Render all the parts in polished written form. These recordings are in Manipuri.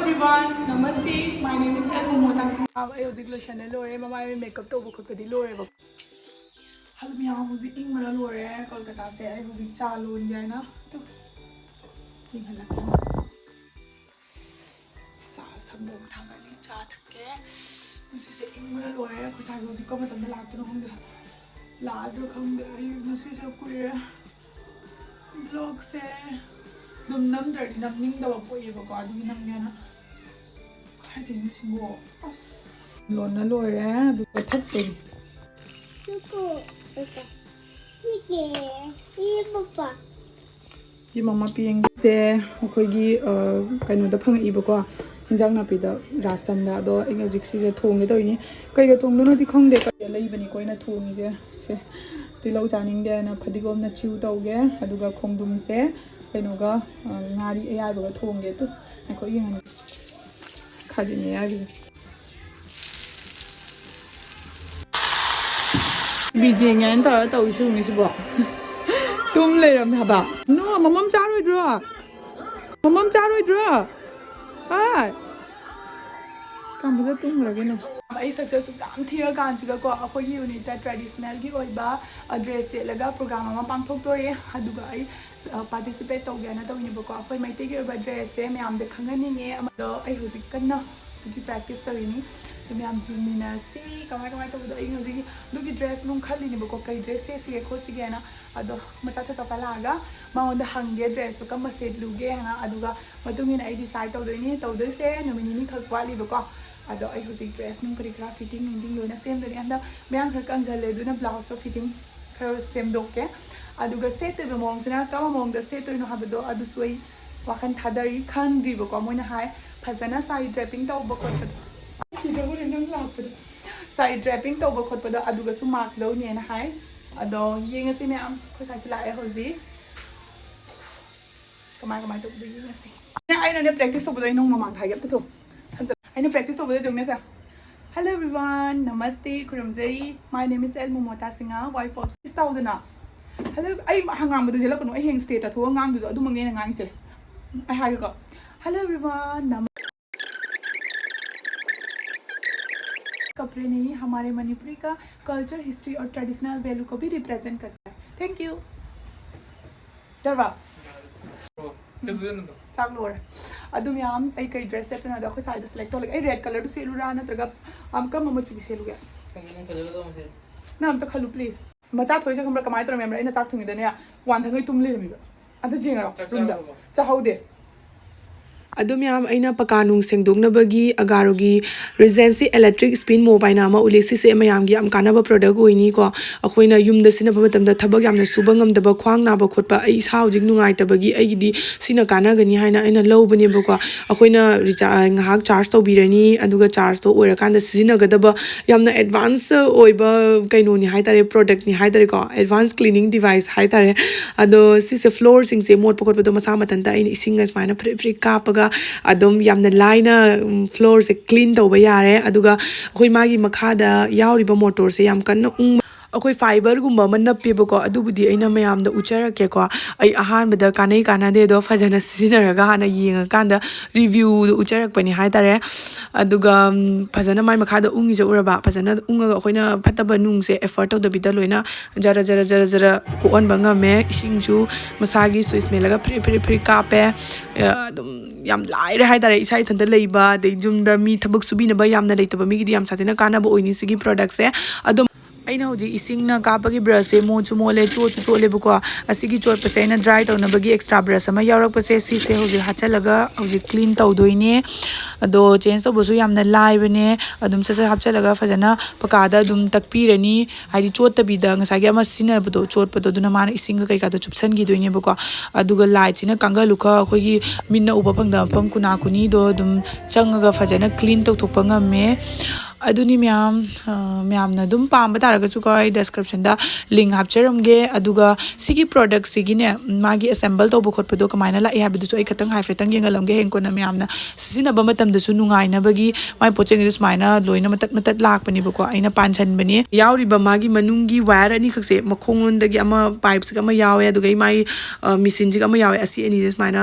everyone, Namaste. My name is Momota Singha. I was English and Lore. My makeup to book the Lore. Hello, me. I was eating my Lore. Kolkata se. I was eating chalu India na. To. Tinggal lagi. Sabong tanggali chat ke. Mesti se eating my Lore. Aku saya was eating kau macam lag tu nak hong. Lag tu hong. Mesti se aku vlog se. Dum nam dari nam ning dah apa ye bapak adu nang dia na. Kaya din semua. Lona lore, du pathat te. Look, ये पापा Ye mama pieng se akhoi kaino da phang iba ko injang na pi da rastan da do inga jiksi se thong ge do ni kai ga thong no di khong de ka lei bani ko ina thong je se ti lo chaning de na phadigom na chiu taw ge aduga khongdum se kaino ga ngari ai ba ga thong ge tu ko yeng khaji ne ya gi BJ ngan ta taw shu ni si bo tum le ram ba no mamam cha roi dra mamam cha roi dra ai kam ba tum la ge no ai success kam thira kan si ga ko akhoi unit traditional gi oi ba address se laga program ma pang thok tori aduga ai participate to ga na to ni ba ko akhoi mai te gi ba address se me am de khangani nge amado ai hojik kanna to practice tori ni me am jimina si kamai to do ai hojik lugi dress nung khali ni ba ko kai dress se si ko si ga na ado macha ta palaga ma onda hange dress to kam set luge ha aduga matungin ai decide to do ni to do se no mini khal kwali ba ko ado ai hojik dress nung kari gra fitting ending lo na same do ni anda meang khar kan jale do na blouse to fitting khar same do ke aduga set be mong sina kama mong da set to no habdo adu soi wakan thadari khan di ba ko moina hai phajana side draping to ba ko ki jabu le nang la pa side draping to ba khot pa da aduga su mark lo ni na hai ado yenga si me am ko sai sila ai hoji kamai to do yenga si ai na ne practice so ba nong mamang thai gap to I know practice over the Hello everyone, Namaste, Kurumzari. My name is Momota Singha, wife of Sister Udana. Hello, I hang on with the Jelako, I hang state at home, I'm the Dumang and Angse. I have you go. Hello everyone, Kapreni, Hamare Manipuri ka culture, history or traditional value ko bhi represent karta hai. Thank you. Jarva. Lower. Adum yam ay kay dress set na ako side select to like ay red color to selu ra na traga am ka mama chigi selu ga na am ta khalu please macha thoi sa kamra kamai tor member ina chak thungi da ne wan thangai tum le mi ba anta jinga ro room da cha haude Adum yam aina pakanung sengdoknabagi agarogi Regency electric spin mobile nama ulesi se mayam gi am kanaba product oini ko akoina yumda sina matamda thabak yamna suba ngamdaba khwang na ba khotpa ai sa hojik nungai tabagi ai di sina kana gani haina aina lobani ba ko akoina ngahak charge to birani aduga charge to oira kanda sina gadaba yamna advance oiba kaino ni haitare product ni haitare ko advanced cleaning device haitare ado sise floor sing se mot pakot do masa matanta ai singa smaina free kapaga adum yamna line floor se clean tawba yare aduga khoi magi makhada yauriba motor se yam kan akhoi fiber gumba man nappe ko adubudi aina mayam da uchara ke ko ai ahan bada kanai kana de do fajana sinaraga hana yinga kanda review uchara pani haitare aduga fajana mai makhada ungi je uraba fajana unga khoina phataba nung se effort to bida loina jara ko on banga me isingju masagi switch melaga free kape adum yam laire haitare isai thanda leiba de jumda mi thabak subina ba yamna leitaba mi gidi yam satina kana ba oini sigi product se adum aina hoji isingna kapagi brush se mo chu mole chu le buko asigi chot pa se na dry to na bagi extra brush ama yarak pa se si se hoji hachalaga hoji clean taw doine ado change to bosu yamna live ne adum se hachalaga fajana pakada dum takpi rani haidi chot tabi da ngasagi ama sina budo chot pa duna mana isinga kai ka to chupsan gi doine buko aduga light sina kanga luka khogi minna uba phangda pham kuna kuni do dum changaga fajana clean to thokpa ngame ꯑꯗꯨꯅꯤ ꯃꯌꯥꯝꯅ ꯑꯗꯨꯝ ꯄꯥꯝꯕ ꯇꯥꯔꯒꯁꯨ ꯀꯣ ꯑꯩ ꯗꯦꯁꯀ꯭ꯔꯤꯞꯁꯟꯗ ꯂꯤꯡ ꯍꯥꯞꯆꯔꯝꯒꯦ ꯑꯗꯨꯒ ꯁꯤꯒꯤ ꯄ꯭ꯔꯣꯗꯛꯁꯤꯒꯤꯅꯦ ꯃꯥꯒꯤ ꯑꯦꯁꯦꯝꯕꯜ ꯇꯧꯕ ꯈꯣꯠꯄꯗꯣ ꯀꯃꯥꯏꯅ ꯂꯥꯛꯑꯦ ꯍꯥꯏꯕꯗꯨꯁꯨ ꯑꯩ ꯈꯤꯇꯪ ꯍꯥꯏꯐꯦꯠꯇꯪ ꯌꯦꯡꯍꯜꯂꯝꯒꯦ ꯍꯌꯦꯡ ꯀꯣꯟꯅ ꯃꯌꯥꯝꯅ ꯁꯤꯖꯤꯟꯅꯕ ꯃꯇꯝꯗꯁꯨ ꯅꯨꯡꯉꯥꯏꯅꯕꯒꯤ ꯃꯥꯏ ꯄꯣꯠꯆꯩꯁꯦ ꯁꯨꯃꯥꯏꯅ ꯂꯣꯏꯅ ꯃꯇꯠ ꯂꯥꯛꯄꯅꯦꯕꯀꯣ ꯑꯩꯅ ꯄꯥꯟꯁꯟꯕꯅꯤ ꯌꯥꯎꯔꯤꯕ ꯃꯥꯒꯤ ꯃꯅꯨꯡꯒꯤ ꯋꯥꯌꯔ ꯑꯅꯤꯈꯛꯁꯦ ꯃꯈꯣꯡꯂꯣꯝꯗꯒꯤ ꯑꯃ ꯄꯥꯏꯞꯁꯤꯒ ꯑꯃ ꯌꯥꯎꯋꯦ ꯑꯗꯨꯒ ꯃꯥꯒꯤ ꯃꯦꯆꯤꯟꯁꯤꯒ ꯑꯃ ꯌꯥꯎꯋꯦ ꯑꯁꯤ ꯑꯅꯤꯁꯦ ꯁꯨꯃꯥꯏꯅ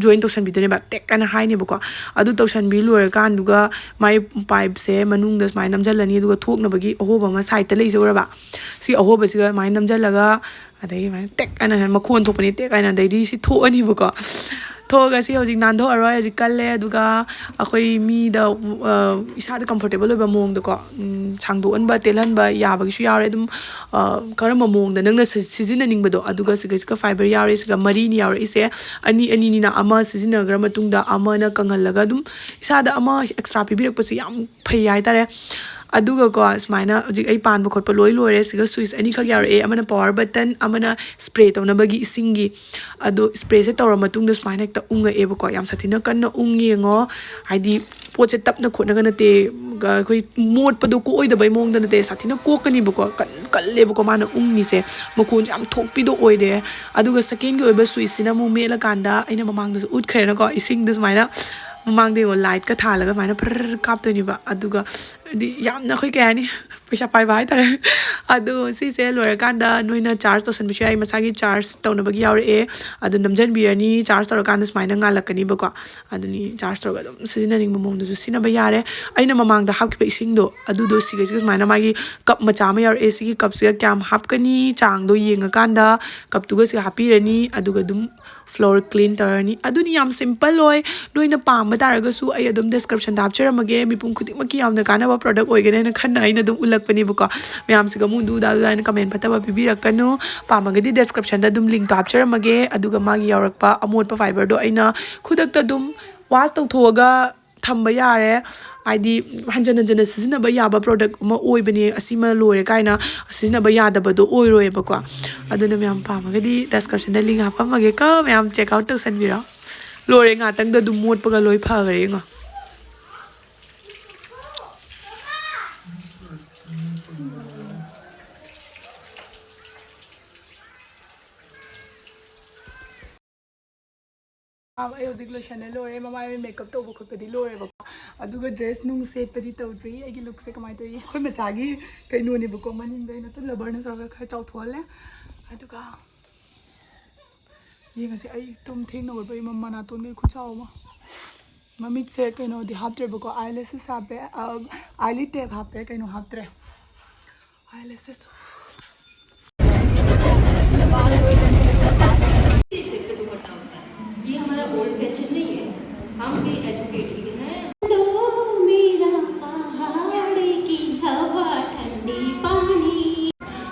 ꯖꯣꯏꯟ ꯇꯧꯁꯟꯕꯤꯗꯣꯏꯅꯦꯕ ꯇꯦꯛ ꯀꯥꯏꯅ ꯍꯥꯏꯅꯦꯕꯀꯣ ꯑꯗꯨ ꯇꯧꯁꯟꯕꯤ ꯂꯣꯏꯔꯀꯥꯟꯗꯨꯒ ꯃꯥꯏ ꯄꯥꯏꯞꯁꯦ ꯃꯅꯨꯡꯗ ꯁꯨꯃꯥꯏꯅ ꯅꯝꯁꯤꯜꯂꯅꯤ ꯑꯗꯨꯒ ꯊꯣꯛꯅꯕꯒꯤ ꯑꯍꯣꯕ ꯑꯃ ꯁꯥꯏꯗꯇ ꯂꯩꯖꯧꯔꯕ ꯁꯤ ꯑꯍꯣꯕꯁꯤꯒ ꯑꯗꯨꯃꯥꯏꯅ ꯅꯝꯁꯤꯜꯂꯒ ꯑꯗꯒꯤ ꯑꯗꯨꯃꯥꯏꯅ ꯇꯦꯛ ꯀꯥꯏꯅ ꯃꯈꯣꯟ ꯊꯣꯛꯄꯅꯤ ꯇꯦꯛ ꯀꯥꯏꯅ ꯑꯗꯩꯗꯤ ꯁꯤ ꯊꯣꯛꯑꯅꯤꯕꯀꯣ ꯊꯣꯛꯑꯒ ꯁꯤ ꯍꯧꯖꯤꯛ ꯅꯥꯟꯊꯣꯛꯑꯔꯣꯏ ꯍꯧꯖꯤꯛ ꯀꯜꯂꯦ ꯑꯗꯨꯒ ꯑꯩꯈꯣꯏ ꯃꯤꯗ ꯏꯁꯥꯗ ꯀꯝꯐꯣꯔꯇꯦꯕꯜ ꯑꯣꯏꯕ ꯃꯑꯣꯡꯗꯀꯣ ꯁꯥꯡꯗꯣꯛꯍꯟꯕ ꯇꯦꯜꯍꯟꯕ ꯌꯥꯕꯒꯤꯁꯨ ꯌꯥꯎꯔꯦ ꯑꯗꯨꯝ ꯀꯔꯝꯕ ꯃꯑꯣꯡꯗ ꯅꯪꯅ ꯁꯤꯖꯤꯟꯅꯅꯤꯡꯕꯗꯣ ꯑꯗꯨꯒ ꯁꯤꯒ ꯐꯥꯏꯕꯔ ꯌꯥꯎꯔꯦ ꯁꯤꯒ ꯃꯔꯤꯅꯤ ꯌꯥꯎꯔꯛꯏꯁꯦ ꯑꯅꯤꯅꯤꯅ ꯑꯃ ꯁꯤꯖꯤꯟꯅꯈ꯭ꯔ ꯃꯇꯨꯡꯗ ꯑꯃꯅ ꯀꯪꯍꯜꯂꯒ ꯑꯗꯨꯝ ꯏꯁꯥꯗ ꯑꯃ ꯑꯦꯛꯁꯇ꯭ꯔꯥ ꯄꯤꯕꯤꯔꯛꯄꯁꯦ ꯌꯥꯝ ꯐꯩ ꯍꯥꯏꯇꯥꯔꯦ ꯑꯗꯨꯒꯀꯣ ꯁꯨꯃꯥꯏꯅ ꯍꯧꯖꯤꯛ ꯑꯩ ꯄꯥꯟꯕ ꯈꯣꯠꯄ ꯂꯣꯏ ꯂꯣꯏꯔꯦ ꯁꯤꯒ ꯁ꯭ꯋꯤꯆ ꯑꯅꯤꯈꯛ ꯌꯥꯎꯔꯛꯑꯦ ꯑꯃꯅ ꯄꯋꯥꯔ ꯕꯇꯟ ꯑꯃꯅ ꯁ꯭ꯄ꯭ꯔꯦ ꯇꯧꯅꯕꯒꯤ ꯏꯁꯤꯡꯒꯤ ꯑꯗꯣ ꯁ꯭ꯄ꯭ꯔꯦꯁꯦ ꯇꯧꯔ ꯃꯇꯨꯡꯗ ꯁꯨꯃꯥꯏꯅ ꯍꯦꯛꯇ ꯎꯪꯉꯛꯑꯦꯕꯀꯣ ꯌꯥꯝ ꯁꯥꯊꯤꯅ ꯀꯟꯅ ꯌꯦꯡꯉꯣ ꯍꯥꯏꯗꯤ ꯄꯣꯠꯁꯦ ꯇꯞꯅ ꯈꯣꯠꯅꯒ ꯅꯠꯇꯦ ꯑꯩꯈꯣꯏ ꯃꯣꯠꯄꯗꯣ ꯀꯣꯛꯑꯣꯏꯗꯕꯩ ꯃꯑꯣꯡꯗ ꯅꯠꯇꯦ ꯁꯥꯊꯤꯅ ꯀꯣꯛꯀꯅꯤꯕꯀꯣ ꯀꯜꯂꯦꯕꯀꯣ ꯃꯥꯅ ꯎꯪꯉꯤꯁꯦ ꯃꯈꯣꯟꯁꯦ ꯌꯥꯝ ꯊꯣꯛꯄꯤꯗꯣ ꯑꯣꯏꯗꯦ ꯑꯗꯨꯒ ꯁꯦꯀꯦꯟꯒꯤ ꯑꯣꯏꯕ ꯁ꯭ꯋꯤꯆꯁꯤꯅ ꯑꯃꯨꯛ ꯃꯦꯠꯂꯀꯥꯟꯗ ꯑꯩꯅ ꯃꯃꯥꯡꯗꯁꯨ ꯎꯠꯈ꯭ꯔꯦꯅꯀꯣ ꯏꯁꯤꯡꯗ ꯁꯨꯃꯥꯏꯅ ꯃꯃꯥꯡꯗ ꯌꯦꯡꯉꯣ ꯂꯥꯏꯠꯀ ꯊꯥꯜꯂꯒ ꯁꯨꯃꯥꯏꯅ ꯐꯔ ꯀꯥꯞꯇꯣꯏꯅꯦꯕ ꯑꯗꯨꯒ ꯍꯥꯏꯗꯤ ꯌꯥꯝꯅ ꯑꯩꯈꯣꯏ ꯀꯩ ꯍꯥꯏꯅꯤ ꯄꯩꯁా ꯄꯥꯏꯕ ꯍꯥꯏꯇꯥꯔꯦ ꯑꯗꯣ ꯁꯤꯁꯦ ꯂꯣꯏꯔꯀꯥꯟꯗ ꯅꯣꯏꯅ ꯆꯥꯔꯖ ꯇꯧꯁꯟꯕꯁꯨ ꯌꯥꯏ ꯃꯁꯥꯒꯤ ꯆꯥꯔꯖ ꯇꯧꯅꯕꯒꯤ ꯌꯥꯎꯔꯛꯑꯦ ꯑꯗꯨ ꯅꯝꯁꯤꯟꯕꯤꯔꯅꯤ ꯆꯥꯔꯖ ꯇꯧꯔꯀꯥꯟꯗ ꯁꯨꯃꯥꯏꯅ ꯉꯥꯜꯂꯛꯀꯅꯤꯕꯀꯣ ꯑꯗꯨꯅꯤ ꯆꯥꯔꯖ ꯇꯧꯔꯒ ꯑꯗꯨꯝ ꯁꯤꯖꯤꯟꯅꯅꯤꯡꯕ ꯃꯑꯣꯡꯗꯁꯨ ꯁꯤꯖꯤꯟꯅꯕ ꯌꯥꯔꯦ ꯑꯩꯅ ꯃꯃꯥꯡꯗ ꯍꯥꯞꯈꯤꯕ ꯏꯁꯤꯡꯗꯣ ꯑꯗꯨꯗꯣ ꯁꯤꯒꯩꯁꯤꯒ ꯁꯨꯃꯥꯏꯅ ꯃꯥꯒꯤ ꯀꯞ ꯃꯆꯥ ꯑꯃ ꯌꯥꯎꯔꯛꯑꯦ ꯁꯤꯒꯤ ꯀꯞꯁꯤꯒ ꯀꯌꯥꯝ ꯍꯥꯞꯀꯅꯤ ꯆꯥꯡꯗꯣ ꯌꯦꯡꯉꯀꯥꯟꯗ ꯀꯞꯇꯨꯒ ꯁꯤꯒ ꯍꯥꯞꯄꯤꯔꯅꯤ ꯑꯗꯨꯒ ꯑꯗꯨꯝ ꯐ꯭ꯂꯣꯔ ꯀ꯭ꯂꯤꯟ ꯇꯧꯔꯅꯤ ꯑꯗꯨꯅꯤ ꯌꯥꯝ ꯁꯤꯝꯄꯜ ꯑꯣꯏ ꯅꯣꯏꯅ ꯄꯥꯝꯕ ꯇꯥꯔꯒꯁꯨ ꯑꯩ ꯑꯗꯨꯝ ꯗꯦꯁꯀ꯭ꯔꯤꯞꯁꯟꯗ ꯍꯥꯞꯆꯔꯝꯃꯒꯦ ꯃꯤꯄꯨꯝ ꯈꯨꯗꯤꯡꯃꯛꯀꯤ ꯌꯥꯝꯅ ꯀꯥꯟꯅꯕ ꯄ꯭ꯔꯣꯗꯛ ꯑꯣꯏꯒꯅꯦꯅ ꯈꯟꯅ ꯑꯩꯅ ꯑꯗꯨꯝ ꯎꯠꯂꯛꯄꯅꯦꯕꯀꯣ ꯃꯌꯥꯝꯁꯤꯒ ꯑꯃꯨꯛ ꯑꯗꯨꯗꯥꯏꯅ ꯀꯃꯦꯟ ꯐꯠꯇꯕ ꯄꯤꯕꯤꯔꯛꯀꯅꯨ ꯄꯥꯝꯃꯒꯗꯤ ꯗꯦꯁꯀ꯭ꯔꯤꯞꯁꯟꯗ ꯑꯗꯨꯝ ꯂꯤꯡꯛꯇꯣ ꯍꯥꯞꯆꯔꯝꯃꯒꯦ ꯑꯗꯨꯒ ꯃꯥꯒꯤ ꯌꯥꯎꯔꯛꯄ ꯑꯃꯣꯠꯄ ꯐꯥꯏꯕꯔꯗꯣ ꯑꯩꯅ ꯈꯨꯗꯛꯇ ꯑꯗꯨꯝ ꯋꯥꯁ ꯇꯧꯊꯣꯛꯑꯒ ꯊꯝꯕ ꯌꯥꯔꯦ ꯍꯥꯏꯗꯤ ꯍꯟꯖꯟ ꯁꯤꯖꯤꯟꯅꯕ ꯌꯥꯕ ꯄ꯭ꯔꯣꯗꯛ ꯑꯃ ꯑꯣꯏꯕꯅꯦ ꯑꯁꯤꯃ ꯂꯣꯏꯔꯦ ꯀꯥꯏꯅ ꯁꯤꯖꯤꯟꯅꯕ ꯌꯥꯗꯕꯗꯣ ꯑꯣꯏꯔꯣꯏꯕꯀꯣ ꯑꯗꯨꯅ ꯃꯌꯥꯝ ꯄꯥꯝꯃꯒꯗꯤ ꯗꯦꯁꯀ꯭ꯔꯤꯞꯁꯟꯗ ꯂꯤꯡꯛ ꯍꯥꯞꯄꯝꯃꯒꯦꯀꯣ ꯃꯌꯥꯝ ꯆꯦꯛꯑꯥꯎꯠ ꯇꯧꯁꯟꯕꯤꯔꯣ ꯂꯣꯏꯔꯦ ꯉꯥꯛꯇꯪꯗ ꯑꯗꯨꯝ ꯃꯣꯠꯄꯒ ꯂꯣꯏ ꯐꯈ꯭ꯔꯦ ꯌꯦꯡꯉꯣ ꯑꯩ ꯍꯧꯖꯤꯛ ꯂꯣꯏꯁꯟꯅ ꯂꯣꯏꯔꯦ ꯃꯃꯥꯏ ꯃꯦꯀꯞ ꯇꯧꯕ ꯈꯣꯠꯄꯗꯤ ꯂꯣꯏꯔꯦꯕꯀꯣ ꯑꯗꯨꯒ ꯗ꯭ꯔꯦꯁ ꯅꯨꯡ ꯁꯦꯠꯄꯗꯤ ꯇꯧꯗ꯭ꯔꯤ ꯑꯩꯒꯤ ꯂꯨꯛꯁꯦ ꯀꯃꯥꯏꯅ ꯇꯧꯏ ꯑꯩꯈꯣꯏ ꯃꯆꯥꯒꯤ ꯀꯩꯅꯣꯅꯦꯕꯀꯣ ꯃꯅꯤꯡꯗ ꯑꯩꯅ ꯂꯕꯔꯅ ꯇꯧꯔꯒ ꯈꯔ ꯆꯥꯎꯊꯣꯛꯍꯜꯂꯦ ꯑꯗꯨꯒ ꯌꯦꯡꯉꯁꯤ ꯑꯩ ꯇꯨꯝ ꯊꯦꯡꯅ ꯑꯣꯏꯕꯩ ꯃꯅꯥꯇꯣꯟꯒꯤ ꯈꯨꯠꯆꯥꯎ ꯑꯃ ꯃꯃꯤꯠꯁꯦ ꯀꯩꯅꯣꯗꯤ ꯍꯥꯞꯇ꯭ꯔꯦꯕꯀꯣ ꯑꯥꯏꯂꯦꯁꯦꯁ ꯍꯥꯞꯄꯦ ꯑꯥꯏꯂꯤꯠ ꯇꯦꯞ ꯍꯥꯞꯄꯦ ꯀꯩꯅꯣ ꯍꯥꯞꯇ꯭रे आईलैशेस सिर पे दुपट्टा होता है ये हमारा ओल्ड फैशन नहीं है हम भी एजुकेटेड हैं दो मेरा पहाड़ की हवा ठंडी पानी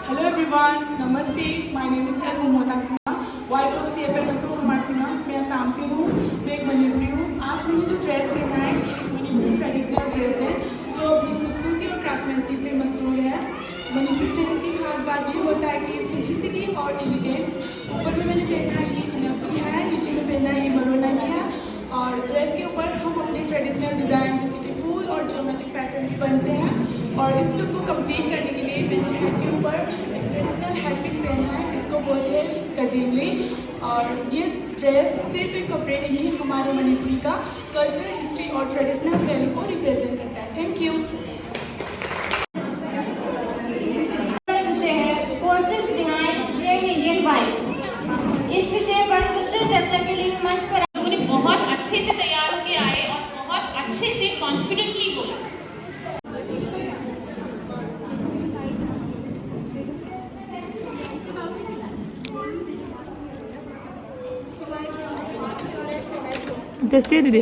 Hello everyone, Namaste. My name is Momota Singha, wife of CFM Singha. मैं असम से हूँ, मैं एक मणिपुरी हूँ। आज मैंने जो ड्रेस पहना है, ये मणिपुरी ट्रेडिशनल ड्रेस है, जो अपनी खूबसूरती और क्राफ्टमैनशिप में मशहूर है। मणिपुरी ड्रेस की खास बात ये होता है कि सिंपलिसिटी और एलिगेंट। ऊपर में मैंने पहना है ये इनफी है, नीचे में पहना है ये मरोनानी है, और ड्रेस के ऊपर हम अपने ट्रेडिशनल डिज़ाइन जैसे कि फूल और ज्योमेट्रिक पैटर्न भी बनते हैं। और इस लुक को कंप्लीट करने के लिए मैंने हेड के ऊपर ट्रेडिशनल हेड पीस पहना है, इसको बोलते हैं कजीमली। और ये ड्रेस सिर्फ एक कपड़े नहीं, हमारे मणिपुरी का कल्चर, हिस्ट्री और ट्रेडिशनल वैल्यू को रिप्रेजेंट करता है। Thank you. इस विषय पर विस्तृत चर्चा के लिए मंच पर उन्होंने बहुत अच्छे से तैयार होकर आए और बहुत अच्छे से कॉन्फिडेंटली बोला। टेस्टी दीदी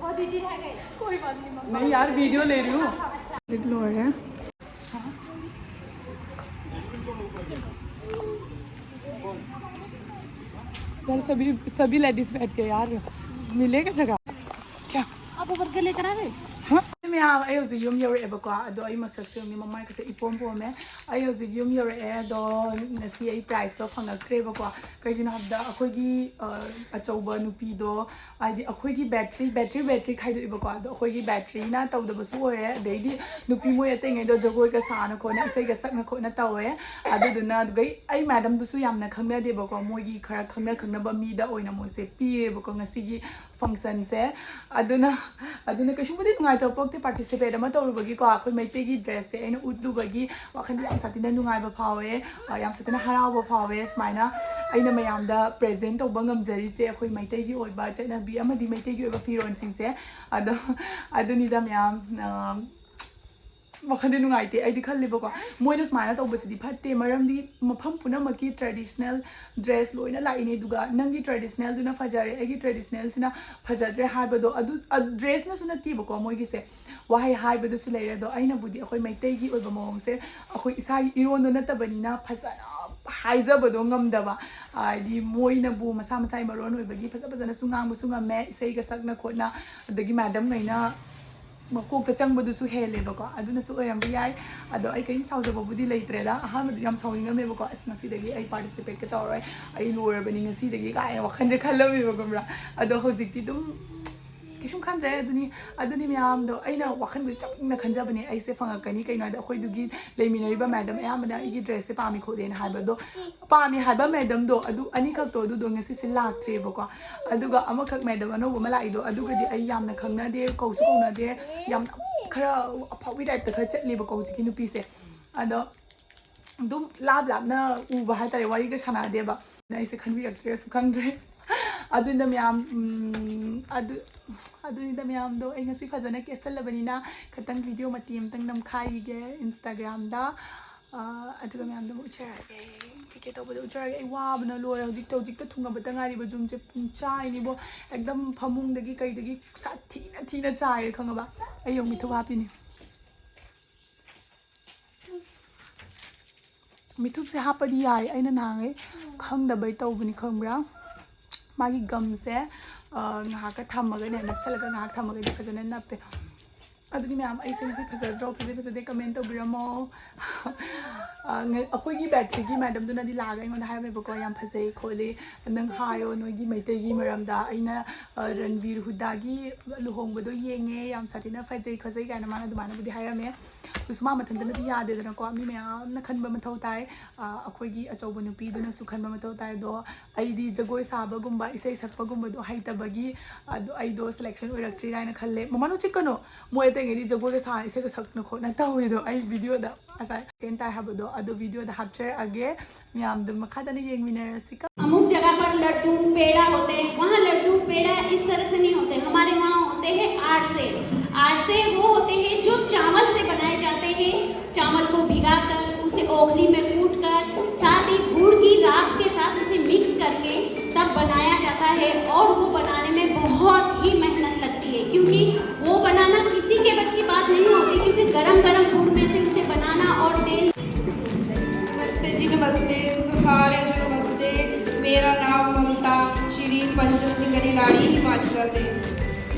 वो दीदी रह गई, कोई बात नहीं। नहीं यार वीडियो ले रही हूँ है यार सभी लेडीज बैठ गए यार मिलेगा जगह क्या आप ऊपर के लेकर आ गए? हाँ मैं मैम आई हौजिक यूम यौरएबको अदो आई मसक सेंगनी ममाय कसे इपोम पोमे आई हौजिक यूम यौरए अदो नसी आई प्राइस तो फंगक्ट्रेबको कइगिनो हबदा अखोगी अचौबा नुपीदो आदि अखोगी बैटरी खाइदोइबको अदो अखोगी बैटरी ना तौदबसु ओरे अदैदि नुपी मोय अतेंगैदो जगोय का साना खोना इसै का सकना खोना तौए अदुदुना गई आई मैडम दुसु यामना खंगनादेबको मोगी खरा खंगनबा मीदा ओइना मोसे पीरेबको ngasi function se aduna kashumudi nungai to pokte participate ama tawrubagi ko akhoi maitei gi dress se aina utlubagi wakhandi yam satina nungai ba phawe yam satina harau ba phawe smaina aina mayam da present to bangam jari se akhoi maitai gi oiba chana bi amadi maitai gi oiba firon sing se aduni da myam wakhandi nungai te ai di khalle ba ko moina smaina to basidi phatte maramdi mafam punamaki traditional dress loina laini duga nangi traditional duna fajare agi traditional sina fajadre haibado adu dress na suna ti ba ko moi gi se wahai haibado su leira do aina budi akhoi maitai gi oiba mong se akhoi isa iron do natabani na fajana haizabado ngamdaba adi moina bu masa masai maron oibagi fajana sungang bu sungame isai ga sakna khotna adagi madam ngaina makok ta changbadu hele bako aduna su oyam bi ai ado ai kain saujaba budi leitre da aham yam sauninga me bako as ngasi dagi ai participate ka tawroi ai lora bani ngasi dagi ka ai wakhanje khallami bako bra ado hojikti dum kisum khandre aduni myam do aina wakhan bu chapna khanjabani ai se fangakani kaina da khoi dugi leiminariba madam ayamana igi dress se pami khodena haibado pami haiba madam do adu ani khak to do ngasi se laktre bako aduga amakhak madam ano bu malai do aduga di ai yamna khangna de kausu kauna de yam khara apawi type ta khara chatli bako jiki nupi se ado dum lab na uba ha tare wari ga sana de ba nai se khanbi actress khangdre adunda myam adunida myam do ai ngasi fajana kesalabani na khatang video mati amtang nam khai ge Instagram da aduga myam do ucharage kike to bodo ucharage ai wa bana loi hojik ta thunga bata ngari ba jum je chai ni bo ekdam phamung dagi kai dagi sathi na chai khanga ba ai yong mi thuwa pi ni mithup se hapadi ai aina nangai khangdabai tawbani khangbra magi gum se ngaka thamaga ne napsalaga ngak thamaga di phajana nappe aduni myam ai se phajadro phajade comment tobiramo akhoi gi battery gi madam duna di laga ingon haime bako yam phajai khole nang hayo noi gi maitai gi maramda aina ranbir huda gi luhong bodo yenge yam satina phajai khajai kana mana dumana budi hayame usma mathandana di yade dana ko mi myam na khanba mathau tai akhoi gi achoba nupi duna su khanba mathau tai do ai di jagoi saba gumba isai sakpa gumba do haitabagi ado ai do selection oirakri raina khalle mamanu chikano moy tengi di jagoi ga sa isai ga sakna khona tawi do ai video da asa ken tai habado ado video da capture age myam dum makha dana yengminarasi ka अमुक जगह पर लड्डू पेड़ा होते हैं, वहाँ लड्डू पेड़ा इस तरह से नहीं होते, हमारे वहाँ होते हैं आरसे वो होते हैं जो चावल से बनाए जाते हैं। चावल को भिगाकर उसे ओखली में कूटकर साथ ही गुड़ की राख के साथ उसे मिक्स करके तब बनाया जाता है और वो बनाने में बहुत ही मेहनत लगती है क्योंकि वो बनाना किसी के बस की बात नहीं होती क्योंकि गरम गरम गुड़ में से उसे बनाना और तेल। नमस्ते जी नमस्ते तुस सारे जो नमस्ते मेरा नाम ममता श्री पंचम सिंह दी लाड़ी हिमाचल दे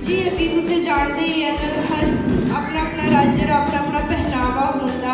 जी अभी तुसे जानते ही हैं हर अपना अपना राज्य अपना अपना पहनावा होता